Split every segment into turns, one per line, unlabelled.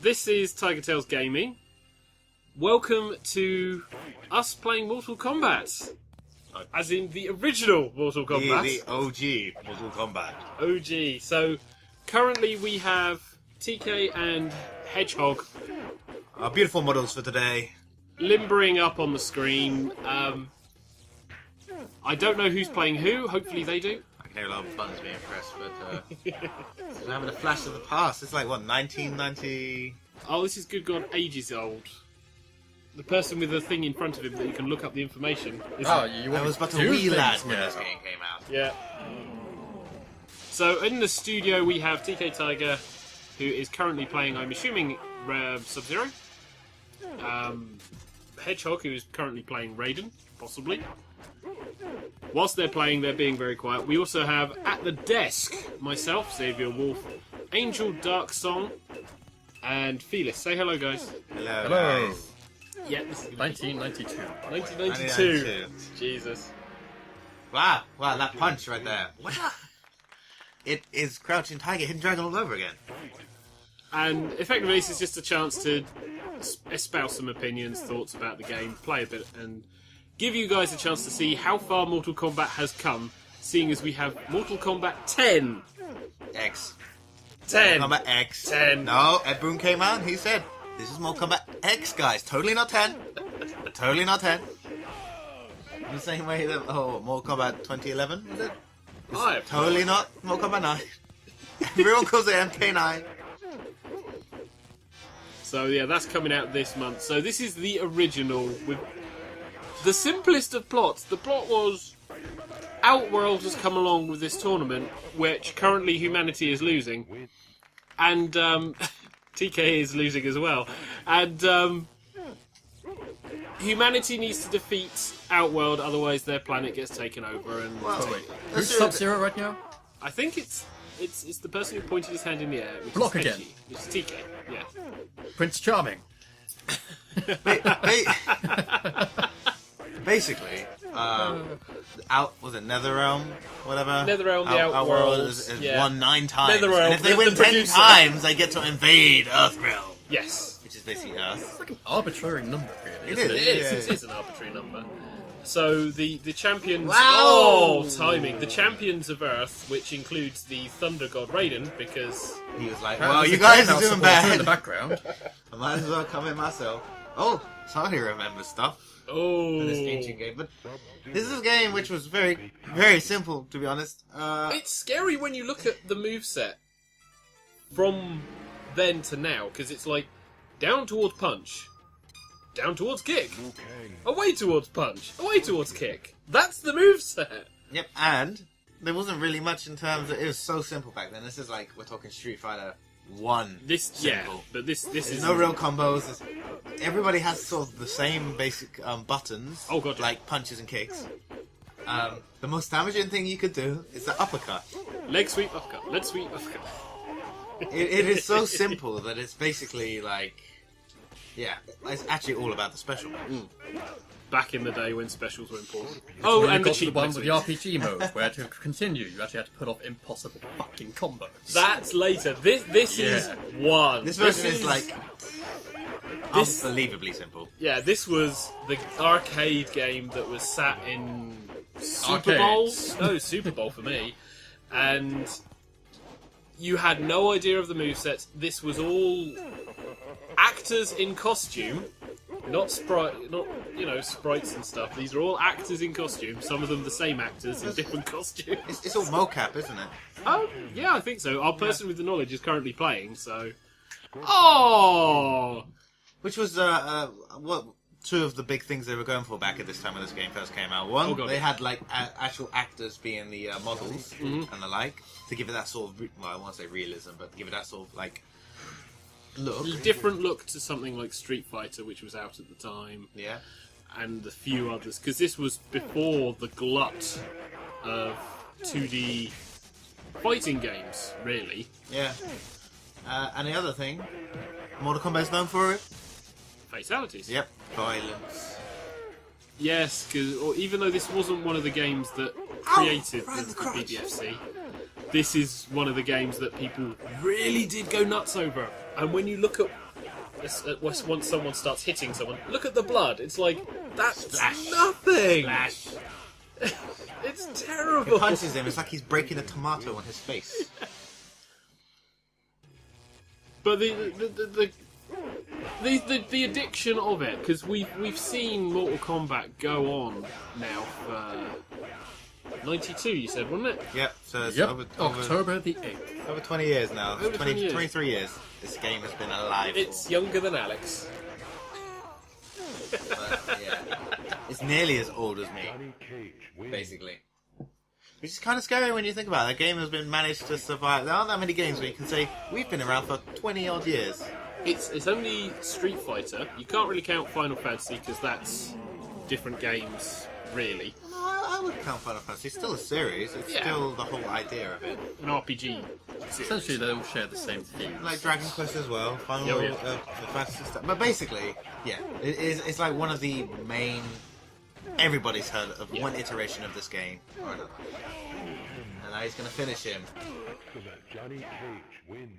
This is TigerTails Gaming. Welcome to us playing Mortal Kombat. As in the original Mortal Kombat.
The OG Mortal Kombat.
OG. So, currently we have TK and Hedge Hog.
Our beautiful models for today.
Limbering up on the screen. I don't know who's playing who. Hopefully they do.
I can hear a lot of buttons being pressed, but I'm having a flash of the past. It's like, what, 1990?
Oh, this is good God ages old. The person with the thing in front of him that you can look up the information.
I was but a wee lad when this game came out.
Yeah. So in the studio we have TK Tiger, who is currently playing, I'm assuming, Sub-Zero. Hedgehog, who is currently playing Raiden, possibly. Whilst they're playing, they're being very quiet. We also have, at the desk, myself, Xavier Wolf, Angel Darksong, and Felis. Say hello, guys.
Hello.
Guys.
Yeah, this is
1992.
1992. Jesus.
Wow, that punch right there. What? It is Crouching Tiger, Hidden Dragon all over again.
And effectively, this is just a chance to espouse some opinions, thoughts about the game, play a bit, and give you guys a chance to see how far Mortal Kombat has come, seeing as we have Mortal Kombat 10.
X.
10.
Mortal Kombat X.
10.
No, Ed Boon came out and he said, this is Mortal Kombat X, guys. Totally not 10. Totally not 10. In the same way that, Mortal Kombat 2011, was it? Totally not Mortal Kombat 9. Everyone calls it MK9.
So yeah, that's coming out this month. So this is the original with the simplest of plots. The plot was Outworld has come along with this tournament, which currently humanity is losing, and TK is losing as well, and humanity needs to defeat Outworld, otherwise their planet gets taken over. And
Who's Sub-Zero right now?
I think it's the person who pointed his hand in the air. Which
Block
is
again.
Hedgie, which is TK. Yeah.
Prince Charming.
Basically, was it NetherRealm? Whatever.
NetherRealm, the Outworld
is
yeah.
won 9 times.
NetherRealm,
and if they
the
win 10
producer.
times, they get to invade Earthrealm.
Yes.
Which is basically Earth.
It's like an arbitrary number, really.
It
isn't
is.
It is an arbitrary number. So the champions...
Wow!
Oh, timing. The champions of Earth, which includes the Thunder God Raiden, because...
He was like,
Well,
well,
there's
you
a
guys
Gatehouse
are doing
supporter in the
bad.
background.
I might as well come in myself. Oh, somebody remembers stuff
Oh...
in this ancient game. But this is a game which was very, very simple, to be honest.
It's scary when you look at the moveset from then to now, because it's like down towards punch, down towards kick, away towards punch, away towards kick. That's the moveset.
Yep, and there wasn't really much in terms of... It was so simple back then. This is like, we're talking Street Fighter 1.
This,
simple.
yeah, but this
There's
is
no real combos. Everybody has sort of the same basic buttons,
Oh, God, yeah.
like punches and kicks. The most damaging thing you could do is the uppercut.
leg sweep, uppercut, leg sweep, uppercut.
It is so simple that it's basically like... Yeah, it's actually all about the special moves.
Back in the day when specials were important.
When
Oh,
you
and the
got to
cheap
one
leg
with the
sweeps.
RPG mode, where to continue, you actually had to put off impossible fucking combos.
That's later. This is
Yeah.
one.
This version is like...
This-
unbelievably simple.
Yeah, this was the arcade game that was sat in Super Bowl.
Arcades.
No, Super Bowl for me. And you had no idea of the movesets. This was all actors in costume, not sprites and stuff. These are all actors in costume. Some of them the same actors in different costumes.
It's all mocap, isn't it?
Oh, yeah, I think so. Our person with the knowledge is currently playing, so... Oh!
Which was what 2 of the big things they were going for back at this time when this game first came out. One,
Oh, God,
they
yeah.
had like actual actors being the models and the like to give it that sort of well, I won't say realism, but to give it that sort of like look.
Different look to something like Street Fighter, which was out at the time.
Yeah.
And a few others, because this was before the glut of 2D fighting games, really.
Yeah. And the other thing, Mortal Kombat is known for it.
Fatalities.
Yep. Violence.
Yes, because even though this wasn't one of the games that created
right in
the
the crotch.
BDFC, this is one of the games that people really did go nuts over. And when you look at once someone starts hitting someone, look at the blood. It's like, that's
Splash.
nothing.
Flash.
It's terrible.
He punches him. It's like he's breaking a tomato on his face.
But the addiction of it, because we've seen Mortal Kombat go on now for 92. You said, wasn't it?
Yep. So it's
Yep.
over
October the 8th.
20 years now.
Over 20 years.
23 years. This game has been alive.
It's younger than Alex.
Yeah. It's nearly as old as me, basically. Which is kind of scary when you think about it. The game has been managed to survive. There aren't that many games where you can say, we've been around for 20 odd years.
It's only Street Fighter. You can't really count Final Fantasy because that's different games, really.
No, I would count Final Fantasy. It's still a series. It's still the whole idea of it.
An RPG series.
Essentially, they all share the same theme.
Like Dragon Quest as well. Final Fantasy stuff. But basically, yeah, it's like one of the main... Everybody's heard of one iteration of this game or another. And now he's going to finish him.
So that Johnny Cage wins.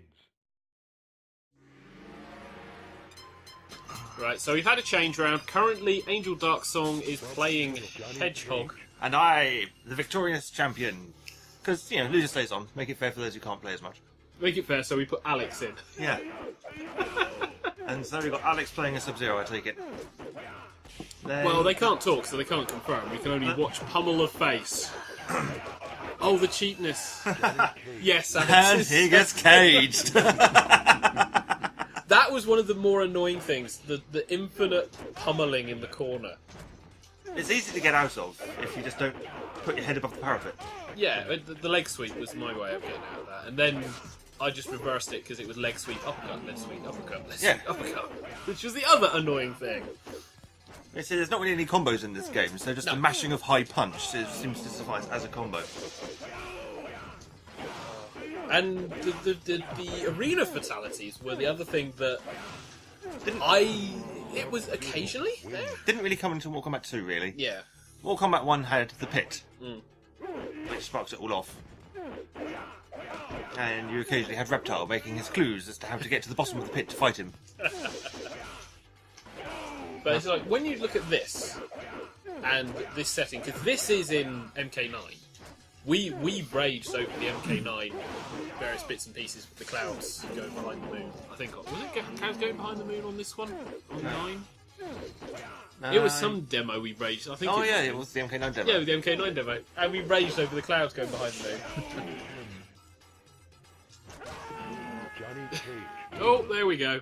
Right, so we've had a change round. Currently, Angel Darksong is playing Hedge Hog.
And I, the victorious champion. Because, loser stays on. Make it fair for those who can't play as much.
Make it fair, so we put Alex in.
Yeah. And so we've got Alex playing a Sub-Zero, I take it.
Well, they can't talk, so they can't confirm. We can only watch pummel of face. Oh, the cheapness. Yes, Alex.
And he gets caged.
That was one of the more annoying things. The infinite pummeling in the corner.
It's easy to get out of if you just don't put your head above the parapet.
Yeah, the leg sweep was my way of getting out of that. And then I just reversed it because it was leg sweep, uppercut, leg sweep, uppercut, leg sweep, uppercut. Which was the other annoying thing.
There's not really any combos in this game, so just the mashing of high punch seems to suffice as a combo.
And the arena fatalities were the other thing that it was occasionally there.
Didn't really come into Mortal Kombat 2, really.
Yeah.
Mortal Kombat 1 had the pit, which sparks it all off. And you occasionally had Reptile making his clues as to how to get to the bottom of the pit to fight him.
But it's like, when you look at this, and this setting, because this is in MK9, we raged over the MK9 various bits and pieces with the clouds going behind the moon. I think, was it clouds going behind the moon on this one? On 9? It was some demo we raged. I think.
It was the MK9 demo.
Yeah, the MK9 demo. And we raged over the clouds going behind the moon.
Johnny Cage.
Oh, there we go.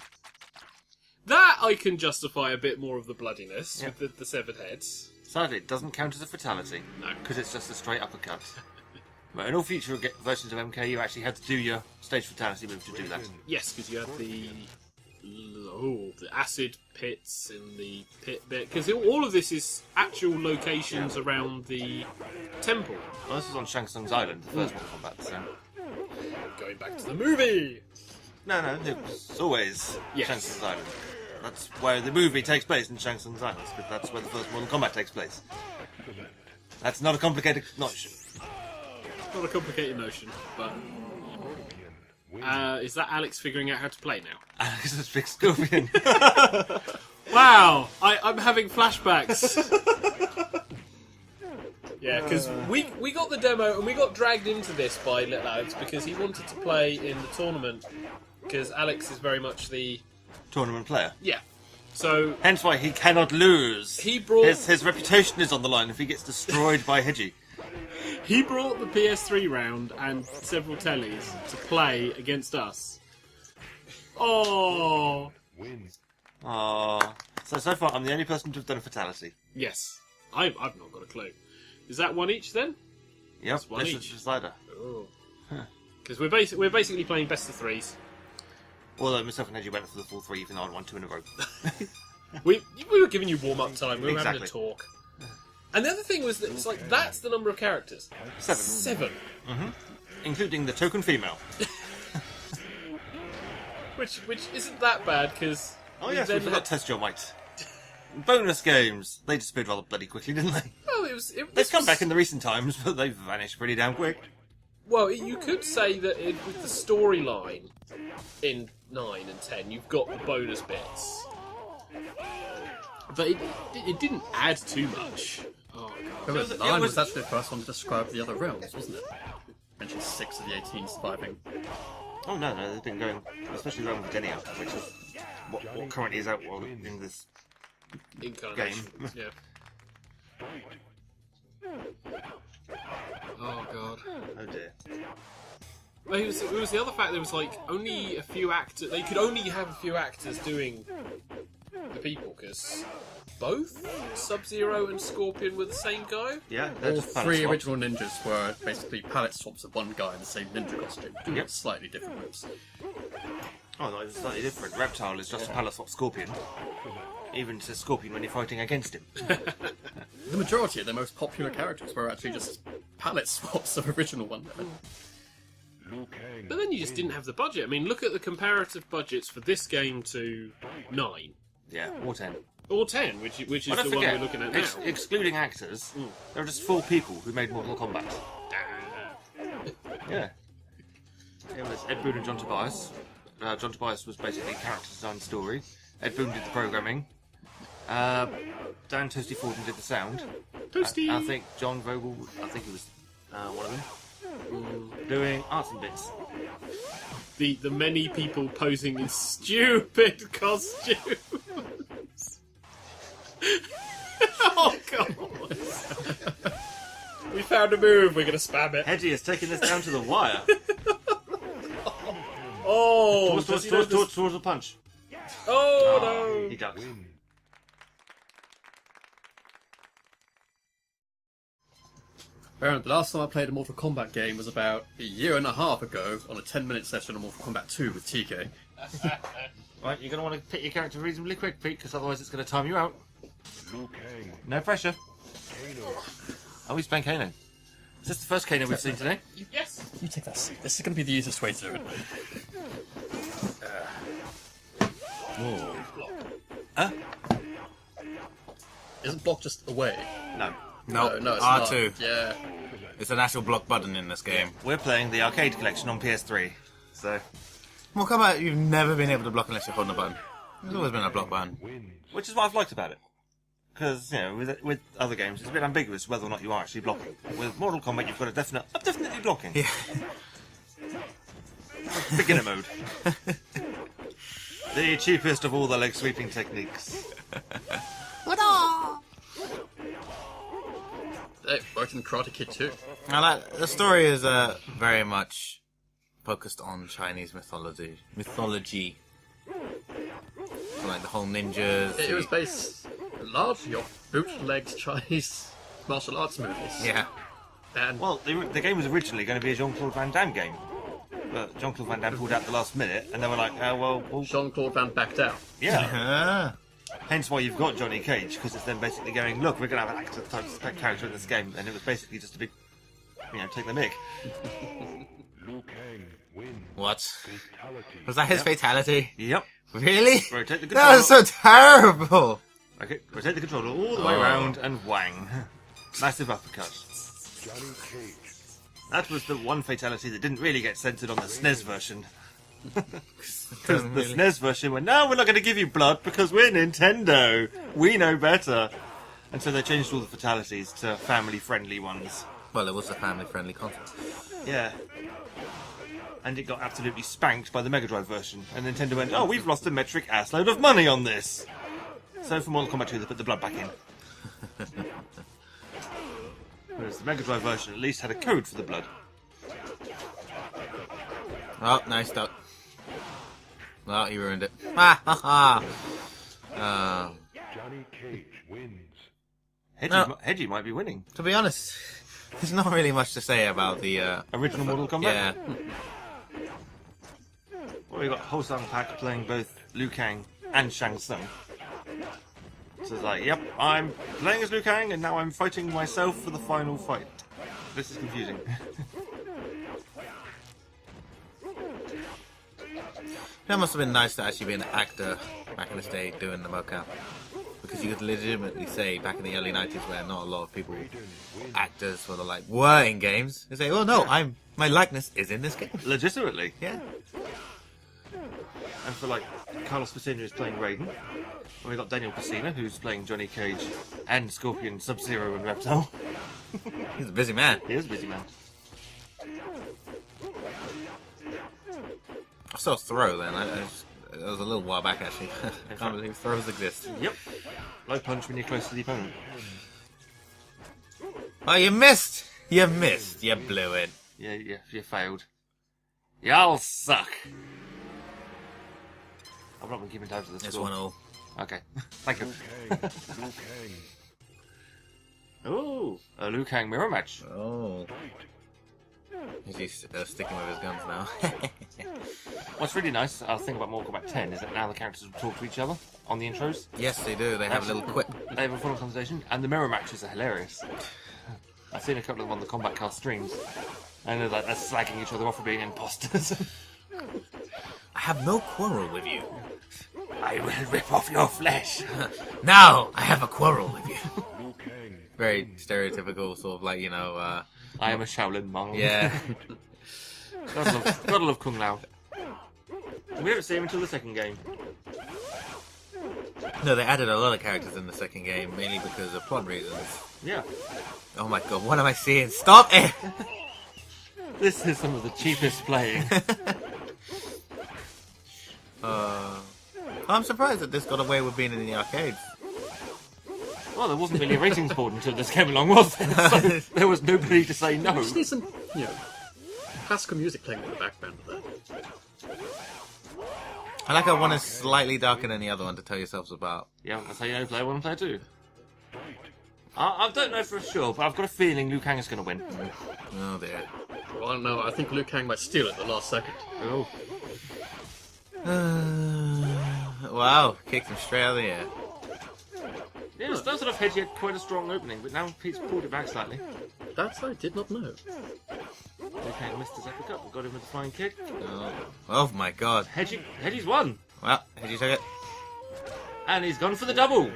That I can justify a bit more of the bloodiness with the severed heads.
Sadly, it doesn't count as a fatality.
No.
Because it's just a straight uppercut. But in all future versions of MK, you actually had to do your stage fatality move to do that.
Yes, because you had the acid pits in the pit bit. Because all of this is actual locations around the temple.
Well, this was on Shang Tsung's Island, the first Mortal Kombat, so...
Going back to the movie!
No, it was always
Yes.
Shang Tsung's Island. That's where the movie takes place in Shang Tsung's Island, but that's where the first Mortal Kombat takes place. That's not a complicated notion.
Not a complicated notion, but... is that Alex figuring out how to play now?
Alex is a big scorpion.
Wow! I'm having flashbacks. Yeah, because we got the demo and we got dragged into this by little Alex because he wanted to play in the tournament because Alex is very much the...
Tournament player.
Yeah. So...
Hence why he cannot lose.
He brought...
His reputation is on the line if he gets destroyed by Hedgie.
He brought the PS3 round and several tellies to play against us. Oh.
Aww. So far I'm the only person to have done a fatality.
Yes. I've not got a clue. Is that one each then?
Yep,
That's one
this
each.
is the slider.
Oh. Because we're basically playing best of threes.
Although myself and Hedgie went for the full 3 even though I'd won 2 in a row.
We were giving you warm-up time. We were having a
Exactly.
talk. And the other thing was that it's like, that's the number of characters.
7.
7.
Including the token female.
Which isn't that bad, because...
Oh yes, we forgot Test Your Might. Bonus games. They disappeared rather bloody quickly, didn't they?
Well,
They've come back in the recent times, but they've vanished pretty damn quick.
Well, you could say that with the storyline in 9 and 10, you've got the bonus bits. But it didn't add too much. Oh, God.
9 was actually the first one to describe the other realms, wasn't it? Mentioned 6 of the 18 surviving.
Oh, no, they've been going, especially around Virginia, which is what currently is out in this
Incarnation.
game.
Yeah. Oh, God.
Oh, dear.
Well, it was the other fact there was like only a few actors. They could only have a few actors doing the people because both Sub-Zero and Scorpion were the same guy.
Yeah, they're
All
just palette
3
swaps.
original ninjas were basically palette swaps of one guy in the same ninja costume, doing
Yep.
slightly different moves.
Oh, no, it's slightly different. Reptile is just a palette swap Scorpion. Even says Scorpion when you're fighting against him.
The majority of the most popular characters were actually just palette swaps of original Wonder Woman.
Liu Kang
But then you just didn't have the budget. I mean, look at the comparative budgets for this game to 9
Yeah, or 10.
or 10, which is
But
the
don't
one
forget,
we're looking at now.
excluding actors, there are just 4 people who made Mortal Kombat. Yeah. It was Ed Boon and John Tobias. John Tobias was basically character design story. Ed Boon did the programming. Dan Toasty Forden did the sound.
Toasty!
I think John Vogel, I think he was one of them, doing arts and bits.
The many people posing in stupid costumes. Oh, God. We found a move, we're going to spam it.
Hedgie has taken this down to the wire.
Oh,
Towards the punch.
Oh,
He ducked.
wins.
Baron, the last time I played a Mortal Kombat game was about a year and a half ago on a 10-minute session of Mortal Kombat 2 with TK.
Right, you're going to want to pick your character reasonably quick, Pete, because otherwise it's going to time you out.
Liu Kang,
No pressure.
Kano,
Oh, he's playing Kano. Is this the first Kano we've seen today?
yes.
You take that seat. This is going to be the easiest way to do it.
Huh?
Isn't block just away?
No.
Nope.
No, it's
R2.
not. Yeah.
It's an actual block button in this game.
We're playing the arcade collection on PS3. So,
Well, come on, you've never been able to block unless you're holding a button. There's always been a block button.
wins.
which is what I've liked about it. Because, you know, with other games, it's a bit ambiguous whether or not you are actually blocking. With Mortal Kombat, you've got a definite, I'm definitely blocking.
Yeah.
Beginner mode. The cheapest of all the leg sweeping techniques.
It worked in Karate Kid too.
I like the story is very much focused on Chinese mythology. So, like the whole ninjas.
It was based largely off bootlegged Chinese martial arts movies.
Yeah.
And
Well, the game was originally going to be a Jean-Claude Van Damme game. But Jean-Claude Van Damme pulled out at the last minute, and they were like, well,
Jean-Claude Van backed out.
yeah.
Ah.
Hence why you've got Johnny Cage, because it's then basically going, look, we're going to have an actor type character in this game, and it was basically just a big, take the mick.
Liu Kang wins.
What?
Fatality.
Was that his fatality?
Yep.
Really?
Rotate the
That was
controller.
so terrible.
Okay, rotate the controller all the way around and whang. Massive uppercut.
Johnny Cage.
That was the one fatality that didn't really get censored on the SNES version. Because the SNES version went, no, we're not going to give you blood because we're Nintendo. We know better. And so they changed all the fatalities to family-friendly ones.
Well, it was a family-friendly console.
Yeah. And it got absolutely spanked by the Mega Drive version. And Nintendo went, oh, we've lost a metric assload of money on this. So for Mortal Kombat 2, they put the blood back in. Whereas the Mega Drive version at least had a code for the blood.
Oh, nice duck. Well, he ruined it. Ha ha ha.
Johnny Cage wins.
Hedgie might be winning.
To be honest, there's not really much to say about the.
Original Mortal Kombat?
Yeah.
Well, we've got Ho-Sang Pak playing both Liu Kang and Shang Tsung. So it's like, yep, I'm playing as Liu Kang and now I'm fighting myself for the final fight. This is confusing.
That must have been nice to actually be an actor back in the day doing the mocap. because you could legitimately say back in the early 90s where not a lot of people, actors were in games, they say, oh no, my likeness is in this game.
Legitimately.
Yeah.
And for like Carlos Vicenia is playing Raiden. And we've got Daniel Casina who's playing Johnny Cage and Scorpion, Sub-Zero and Reptile.
He's a busy man.
He is a busy man.
I saw Throw then. It was a little while back actually. I can't believe throws exist.
Yep. Low punch when you're close to the opponent.
Oh, you missed! You missed. You blew it.
Yeah, you failed. Y'all suck. I've not been keeping tabs of this
It's
score.
1-0.
Okay. Thank you.
Liu Kang.
Ooh, a Liu Kang mirror match.
Oh. Is he sticking with his guns now?
What's really nice, I think about Mortal Kombat 10, is that now the characters will talk to each other on the intros.
Yes, they do. They have a little quip.
They have a full conversation, and the mirror matches are hilarious. I've seen a couple of them on the Combat Cast streams, and they're slagging each other off for being imposters.
I have no quarrel with you.
I will rip off your flesh.
Now I have a quarrel with you.
Liu Kang.
Very stereotypical, sort of
I am a Shaolin monk.
yeah.
Gotta love Kung Lao. We don't see him until the second game.
No, they added a lot of characters in the second game, mainly because of plot reasons.
Yeah.
Oh my god, what am I seeing? Stop it!
This is some of the cheapest playing.
I'm surprised that this got away with being in the arcades.
Well, there wasn't really a ratings board until this came along, was there? So there was nobody to say no.
Just need some, classical music playing in the background of that.
I like how one is slightly darker than the other one to tell yourselves about.
Yeah, that's how you know player 1 and player 2. I don't know for sure, but I've got a feeling Liu Kang is going to win.
Oh dear.
Well, no, I think Liu Kang might steal it at the last second.
Oh.
Wow, kicked him straight out of the air.
Yeah, it started off Hedge had quite a strong opening, but now Pete's pulled it back slightly.
That I did not know.
Liu Kang missed his uppercut, but got him with a flying kick.
Oh my god.
Hedgie's won!
Well, did you take it?
And he's gone for the double!
Wins.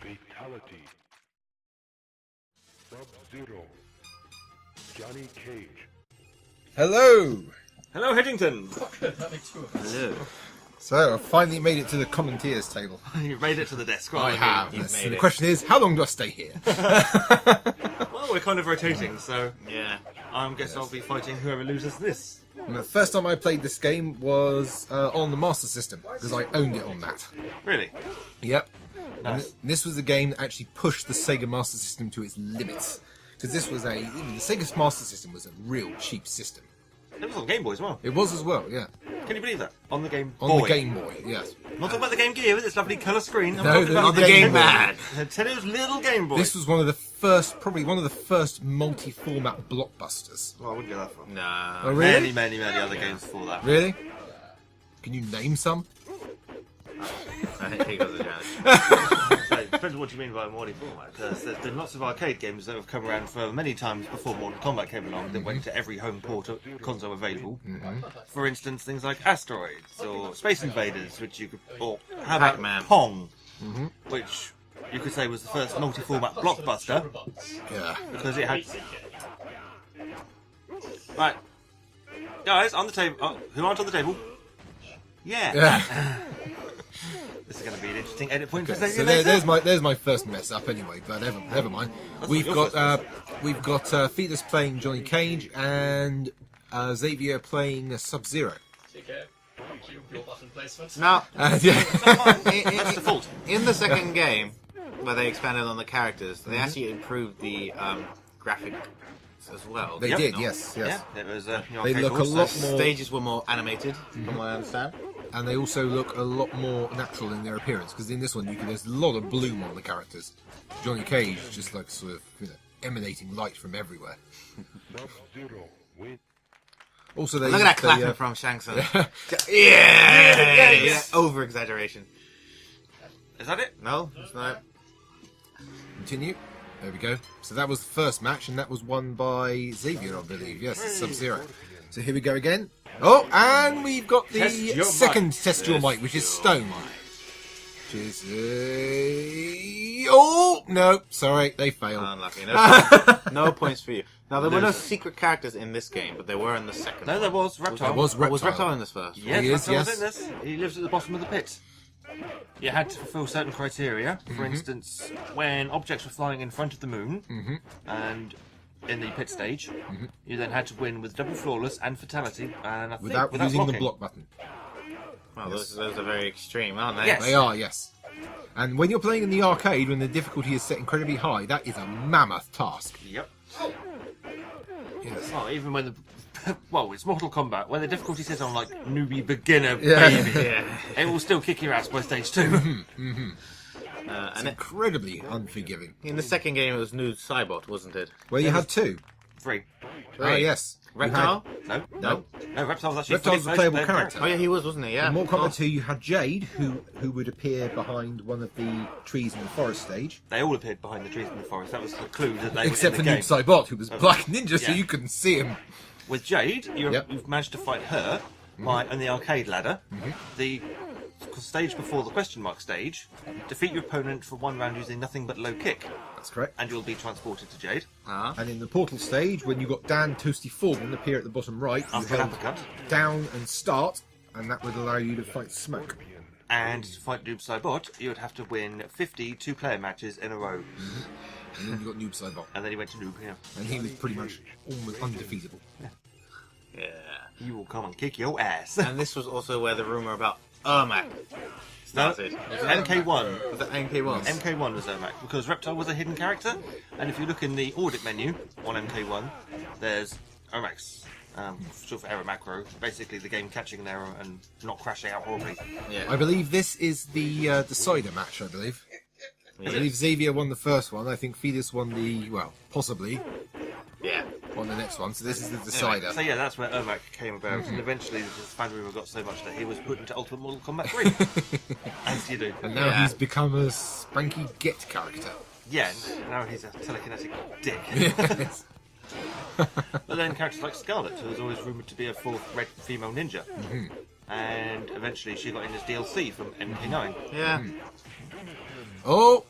Fatality. Sub-Zero. Johnny Cage.
Hello!
Hello, Headington!
Hello.
So, I finally made it to the commentators table.
You've made it to the desk.
I have.
You've made
The
it.
question is, how long do I stay here?
Well, we're kind of rotating, so
Yeah.
I guess I'll be fighting whoever loses this.
And the first time I played this game was on the Master System, because I owned it on that.
Really?
Yep. And
Nice.
this was the game that actually pushed the Sega Master System to its limits. Because this was the Sega Master System was a real cheap system.
It was on Game Boy as well.
It was as well, yeah.
Can you believe that? On the Game
On
Boy.
the Game Boy, yes.
I'm not talking about the Game Gear with its lovely colour screen. I'm
No,
talking
the-
about
On the Game Man.
Nintendo's little Game Boy.
This was one of the first, probably one of the first multi-format blockbusters.
Well, I wouldn't go that far.
Nah.
Oh, really?
Many other games before that.
Really? Can you name some?
I think he got the chance.
So, it depends on what you mean by multi-format, because there's been lots of arcade games that have come around for many times before Mortal Kombat came along that went to every home port console available. For instance, things like Asteroids or Space Invaders, which you could, or how about
Pac-Man.
Pong, which you could say was the first multi-format blockbuster
Yeah.
because it had. Right, guys, on the table. Oh, who aren't on the table? Yeah.
Yeah.
This is going to be an interesting edit point for
So
Xavier
there's my first mess up anyway, but never mind. We've
your
got Felis playing Johnny Cage and Xavier playing Sub-Zero.
Your button placement.
Now,
Yeah.
That's the fault.
in the second game, where they expanded on the characters, they actually improved the graphics as well.
They
Yep.
did,
No?
yes.
Yeah, it was.
They
arcade
look a
boards,
lot
so-
more,
Stages were more animated, from what I understand.
and they also look a lot more natural in their appearance. Because in this one, there's a lot of bloom on the characters. Johnny Cage just like sort of emanating light from everywhere.
Sub-Zero. Wins.
Also, they
Look at that
they,
clapping from Shang Tsung. Yeah!
Yes.
Over exaggeration.
Is that it?
No, it's not.
continue. There we go. So that was the first match, and that was won by Xavier, I believe. Yes, Sub-Zero. So here we go again. Oh, and we've got the
Test your
second
might.
test your might, which is Stone. which is... oh! No, sorry, they failed.
Unlucky. No points for you. Now, there were no secret characters in this game, but there were in the second
No,
one.
there was Reptile.
There was Reptile.
Was Reptile in this first?
Yes,
He is,
Reptile was
yes.
in this. He lives at the bottom of the pit. You had to fulfill certain criteria. For instance, when objects were flying in front of the moon, and in the pit stage, you then had to win with double flawless and fatality, and I think
Without
without
using
blocking.
the block button.
Well, those are very extreme, aren't they?
Yes.
They are, yes. And when you're playing in the arcade, when the difficulty is set incredibly high, that is a mammoth task.
Yep.
Yes.
Well, even when the well, it's Mortal Kombat. When the difficulty says on like newbie beginner
Yeah.
baby,
Yeah.
it will still kick your ass by stage 2.
It's
And
incredibly unforgiving.
in the second game, it was Nude Cybot, wasn't it?
Well, you had two.
3.
Ah, yes. You had-
Reptile?
No, Reptile was actually
Reptile's
fully
a playable
fledged
character.
Oh, yeah, he was, wasn't he? Yeah.
In Mortal
Oh.
Kombat 2, you had Jade, who would appear behind one of the trees in the forest stage.
They all appeared behind the trees in the forest. That was the clue that they
Except
were
for
in the
Noob
game.
Saibot, who was Black Ninja, so
Yeah.
you couldn't see him.
With Jade,
Yep.
you've managed to fight her on the arcade ladder. The stage before the question mark stage, defeat your opponent for 1 round using nothing but low kick,
That's correct.
and you'll be transported to Jade.
And in the portal stage, when you got Dan Toasty Foreman appear at the bottom right, you
After an
held
uppercut.
down and start, and that would allow you to fight Smoke.
And to fight Noob Saibot, you would have to win 50 two-player matches in a row.
And then you got Noob Saibot.
And then he went to Noob, yeah.
And he was pretty much almost undefeatable.
Yeah.
He will come and kick your ass.
And this was also where the rumour about Ermac started.
MK1.
Was that MK1?
MK1 was Ermac, because Reptile was a hidden character, and if you look in the audit menu on MK1, there's Ermac's sort of error macro, basically the game catching an error and not crashing out horribly.
Yeah.
I believe this is the decider match, I believe. I believe Xavier won the first one. I think Felis won the, well, possibly
Yeah.
on the next one. So this is the decider.
So yeah, that's where Ermac came about, and eventually the fan rumour got so much that he was put into Ultimate Mortal Kombat 3. As you do.
And now he's become a spanky get character.
Yeah, now he's a telekinetic dick.
Yes.
But then characters like Scarlet, who was always rumoured to be a 4th red female ninja. And eventually she got in as DLC from MK9.
Yeah.
Oh,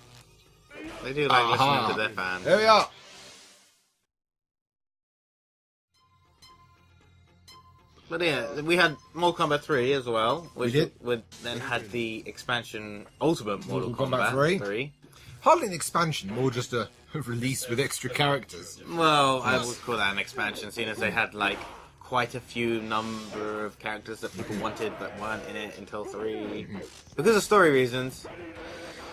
They do like
Aha.
listening to their fans.
there we are.
But yeah, we had Mortal Kombat 3 as well, which
did.
then had the expansion Ultimate Mortal
Mortal
Kombat
Kombat
3.
Hardly an expansion, more just a release with extra characters.
Well, I would call that an expansion, seeing as they had like quite a few number of characters that people wanted but weren't in it until 3. Because of story reasons.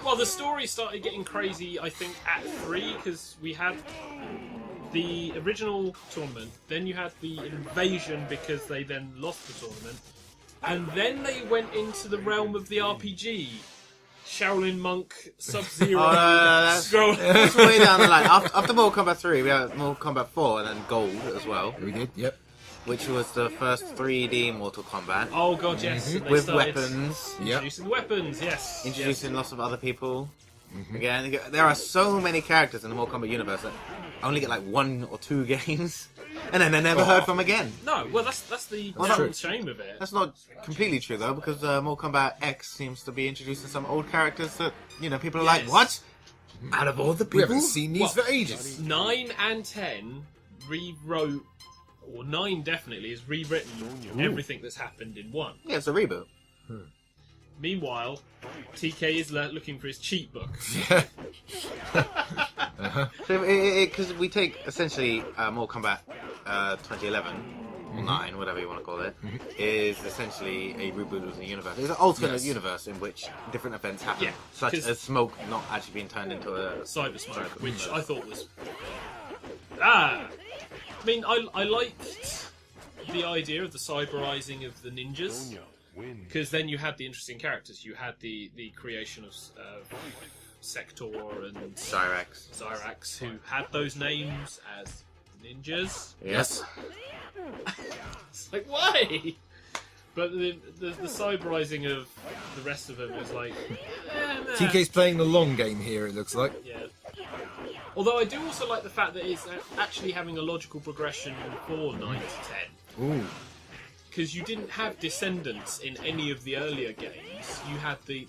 Well, the story started getting crazy, I think, at 3, because we had the original tournament, then you had the invasion because they then lost the tournament, and then they went into the realm of the RPG. Shaolin Monk, Sub-Zero,
Oh, that's
Scroll.
that's way down the line. After Mortal Kombat 3, we had Mortal Kombat 4 and then Gold as well,
We did, yep.
which was the first 3D Mortal Kombat.
Oh god, yes. And they
With
started
weapons,
Yep.
Introducing weapons, yes.
introducing lots of other people. Again, there are so many characters in the Mortal Kombat universe that only get like 1 or 2 games, and then they're never heard from again.
No, well, that's the
Well,
total
true.
shame of it.
That's not completely true though, because Mortal Kombat X seems to be introducing some old characters that people are like,
Yes.
what? Out of all the
We
people,
haven't seen these for ages.
9 and 10 rewrote, or 9 definitely has rewritten everything that's happened in 1.
yeah, it's a reboot.
Meanwhile, TK is looking for his cheat book.
So, because we take essentially Mortal Kombat 2011, or 9, whatever you want to call it, is essentially a reboot of the universe. It's an alternate universe in which different events happen,
Yeah,
such
'cause-
as Smoke not actually being turned into a...
Cyber Smoke, which I thought was... I mean, I liked the idea of the cyberizing of the ninjas, because then you had the interesting characters. You had the creation of Sector and
Cyrax.
who had those names as ninjas.
Yes.
It's like, why? But the cyberizing of the rest of them is like... nah.
TK's playing the long game here, it looks like.
Yeah. Although I do also like the fact that it's actually having a logical progression for 9 to 10.
Ooh.
because you didn't have descendants in any of the earlier games. You had the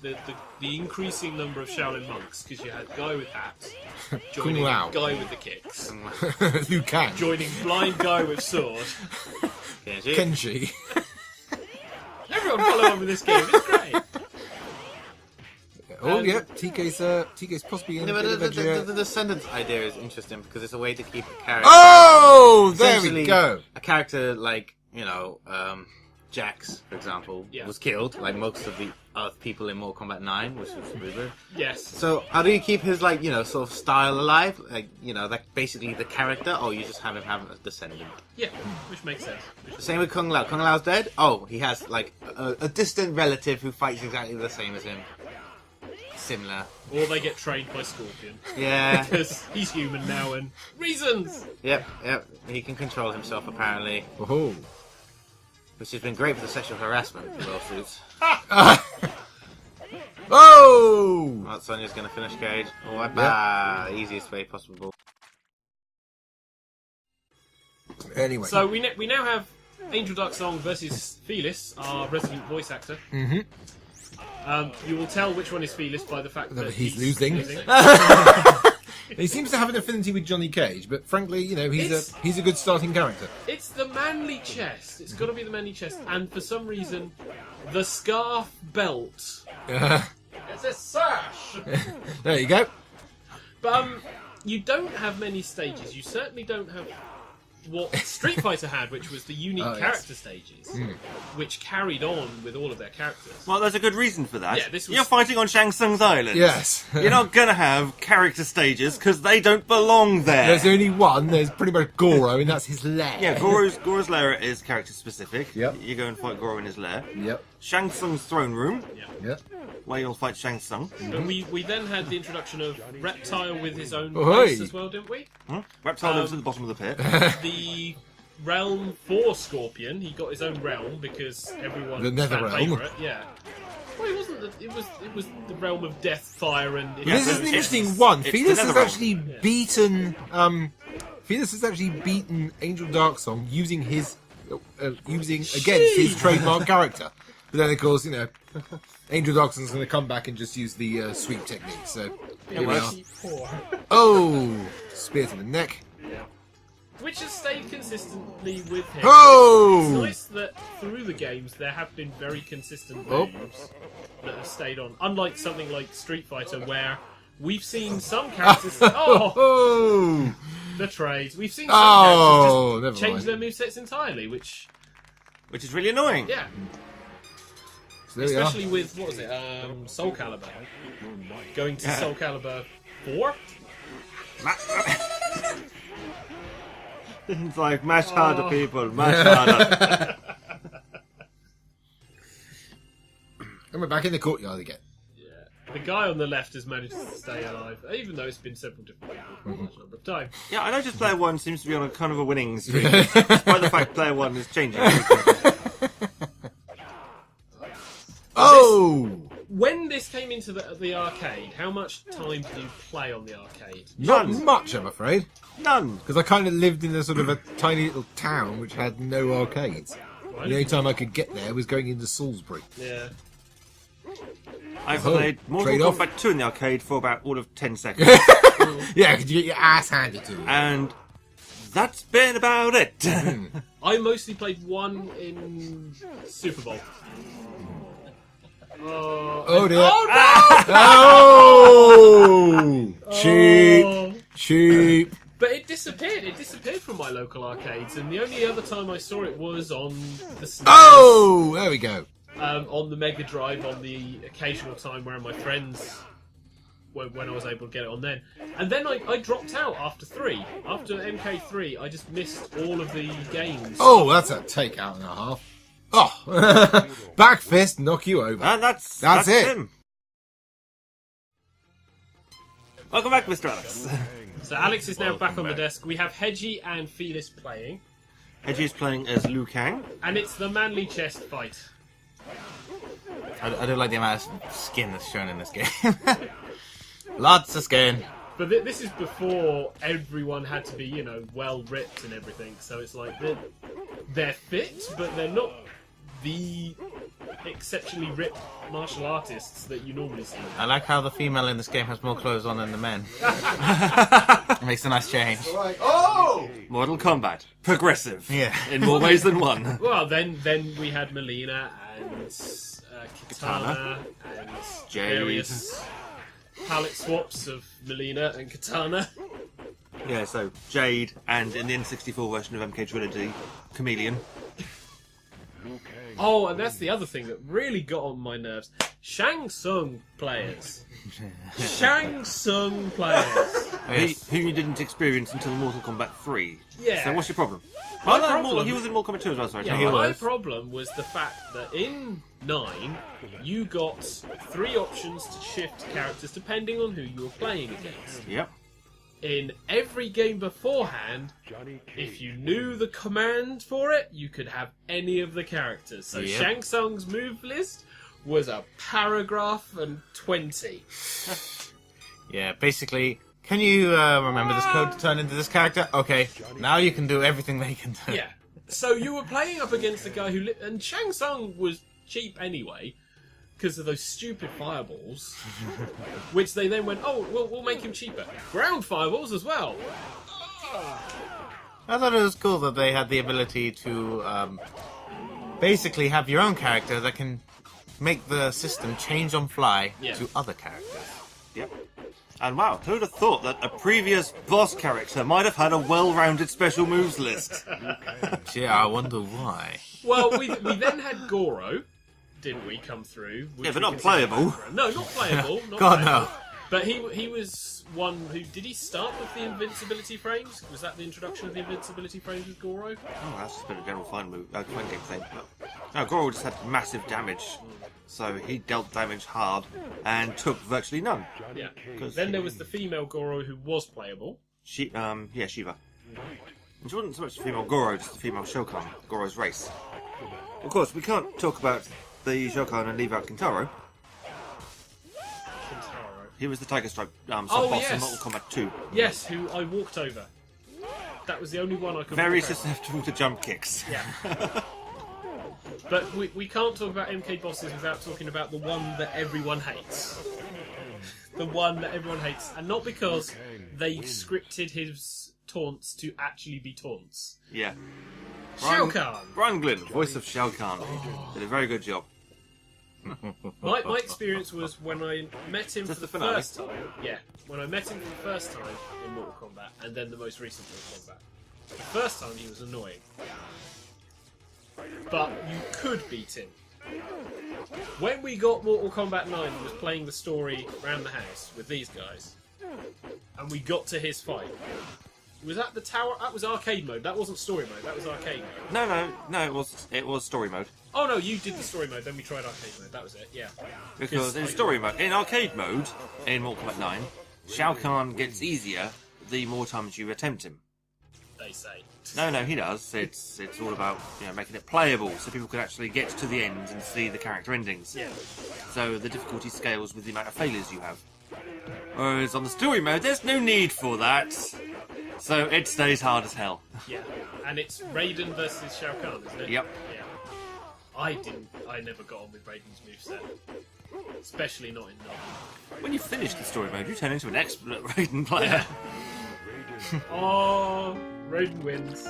increasing number of Shaolin monks, because you had guy with hats joining
Lao.
guy with the kicks,
Liu Kang.
joining blind guy with sword.
Kenshi.
Everyone follow on with this game. It's great.
Oh, yeah. TK's possibly in a bit of a...
The Descendants idea is interesting because it's a way to keep a character.
Oh, there we
Essentially,
go.
A character like, Jax, for example,
Yeah.
was killed, like most of the other people in Mortal Kombat 9, which was River.
Yes.
So, how do you keep his, sort of style alive? Basically the character, or you just have him have a descendant?
Yeah, which makes sense.
Same with Kung Lao. Kung Lao's dead? Oh, he has, a distant relative who fights exactly the same as him. Similar.
Or they get trained by Scorpion.
Yeah.
Because he's human now and reasons!
Yep. He can control himself, apparently.
Oh.
Which has been great for the sexual harassment lawsuits.
Oh!
Right, Sonya's going to finish Cage. Easiest way possible.
Anyway.
So we now have Angel Darksong versus Felis, our resident voice actor.
Mm-hmm.
You will tell which one is Felis by the fact that
He's losing. He seems to have an affinity with Johnny Cage, but frankly, he's a good starting character.
It's the manly chest. It's got to be the manly chest. And for some reason, the scarf belt. It's a sash!
There you go.
But you don't have many stages. You certainly don't have what Street Fighter had, which was the unique character stages, which carried on with all of their characters.
Well, there's a good reason for that.
Yeah, this was...
You're fighting on Shang Tsung's island.
Yes.
You're not going to have character stages because they don't belong there.
There's only one. There's pretty much Goro, and that's his lair.
Yeah, Goro's lair is character specific.
Yep.
You go and fight Goro in his lair.
Yep.
Shang Tsung's throne room,
Yep.
where you'll fight Shang Tsung.
But we then had the introduction of Reptile with his own
Oi.
place as well, didn't we?
Reptile lives at the bottom of the pit.
The realm for Scorpion, he got his own realm because everyone
The
was fan
Netherrealm.
favourite. Yeah. Well, it wasn't. It was the realm of death, fire, and.
This is an interesting one.
it's
Felis
the
has
Netherrealm.
actually beaten. Felis has actually beaten Angel Darksong using his against his trademark character. But then, of course, Angel Darksong's going to come back and just use the sweep technique. So here we are. Oh, spear to the neck.
Which has stayed consistently with him.
Oh!
It's nice that through the games there have been very consistent moves that have stayed on. Unlike something like Street Fighter, where we've seen some characters.
Oh!
The trades. We've seen some characters
never
just change
mind.
their movesets entirely, which
Which is really annoying.
yeah.
So there we are.
Especially with what was it? Soul Calibur. Going to Soul Calibur 4.
It's like, mash harder, people, mash harder.
And we're back in the courtyard again.
The guy on the left has managed to stay alive, even though it's been several different people for a large number of times.
Yeah, I noticed player 1 seems to be on a kind of a winning streak, despite the fact player 1 is changing.
Oh!
When this came into the arcade, how much time did you play on the arcade?
Not
None.
much, I'm afraid.
None.
Because I kind of lived in a sort of a tiny little town which had no arcades.
Right?
The only time I could get there was going into Salisbury.
Yeah.
I've
Oh,
played Mortal
trade-off.
Kombat 2 in the arcade for about all of 10 seconds.
Yeah, because you get your ass handed to you.
And that's been about it.
I mostly played one in Super Bowl.
Oh dear.
Oh
Oh! Cheap.
no!
Cheap.
But it disappeared. It disappeared from my local arcades, and the only other time I saw it was on the SNES,
Oh! There we go.
on the Mega Drive, on the occasional time where my friends, when I was able to get it on then. And then I dropped out after 3. After MK3, I just missed all of the games.
Oh, that's a takeout and a half. Oh! Back fist, knock you over.
And that's
it.
him. Welcome back, Mr. Alex.
So Alex is now back on the desk. We have Hedgie and Felis playing,
Hedgie is playing as Liu Kang.
and it's the manly chest fight.
I do like the amount of skin that's shown in this game. Lots of skin.
But this is before everyone had to be, well ripped and everything. So it's like they're fit, but they're not the exceptionally ripped martial artists that you normally see.
I like how the female in this game has more clothes on than the men. Makes a nice change.
Mortal Kombat. Progressive.
Yeah.
In more ways than one.
Well, then we had Melina and Katana and
Jade.
various palette swaps of Melina and Katana.
Yeah, so Jade, and in the N64 version of MK Trilogy, Chameleon.
Oh, and that's the other thing that really got on my nerves. Shang Tsung players. Shang Tsung players.
Who you didn't experience until Mortal Kombat 3.
Yeah.
So what's your problem?
My
no,
problem-
he was in Mortal Kombat 2 as well, sorry.
Yeah,
he
my
was.
problem was the fact that in 9, you got 3 options to shift characters depending on who you were playing against.
Yep.
In every game beforehand, if you knew the command for it, you could have any of the characters. So
Yep.
Shang Tsung's move list was a paragraph and 20.
Yeah, basically, can you remember this code to turn into this character? Okay, now you can do everything they can do.
Yeah. So you were playing up against a guy who... and Shang Tsung was cheap anyway, because of those stupid fireballs, which they then went, oh, we'll make him cheaper. Ground fireballs as well.
I thought it was cool that they had the ability to basically have your own character that can make the system change on fly
Yeah.
to other characters.
Yep. And wow, who'd have thought that a previous boss character might have had a well-rounded special moves list?
Yeah, I wonder why.
Well, we then had Goro, didn't we, come through? which
Yeah, but
we
not
consider
playable.
background. No, not playable. Not
God,
playable.
no.
But he was one who... Did he start with the invincibility frames? Was that the introduction of the invincibility frames with Goro?
Oh, that's just been a general fine game thing. No, Goro just had massive damage. So he dealt damage hard and took virtually none.
Yeah. Then there was the female Goro who was playable.
Shiva. And she wasn't so much the female Goro, just the female Shokan, Goro's race. Of course, we can't talk about the Shokan and leave out Kintaro.
Kintaro.
He was the Tiger Stripe sub-boss
yes.
in Mortal Kombat 2.
Yes, who I walked over. That was the only one I could
Very
walk over.
susceptible to jump kicks.
Yeah. But we can't talk about MK bosses without talking about the one that everyone hates. The one that everyone hates. And not because they scripted his taunts to actually be taunts.
Yeah.
Shao Kahn!
Brian Glynn, voice of Shao Kahn, did a very good job.
My experience was when I met him
Just
for
the
the
finale?
first time. Yeah, when I met him for the first time in Mortal Kombat, and then the most recent Mortal Kombat. The first time he was annoying. But you could beat him. When we got Mortal Kombat 9, he was playing the story around the house with these guys. And we got to his fight. Was that the tower? That was arcade mode. That wasn't story mode. That was arcade mode.
No, it was story mode.
Oh no, you did the story mode, then we tried arcade mode. That was it, yeah.
Because in story mode, in arcade mode, in Mortal Kombat 9, Shao Kahn gets easier the more times you attempt him.
They say.
No, he does. It's all about making it playable, so people can actually get to the end and see the character endings.
Yeah.
So the difficulty scales with the amount of failures you have. Whereas on the story mode, there's no need for that. So it stays hard as hell.
Yeah. And it's Raiden versus Shao Kahn, isn't it?
Yep.
Yeah. I never got on with Raiden's moveset. Especially not in 9.
When you finish the story mode, you turn into an expert Raiden player.
Oh, Raiden wins.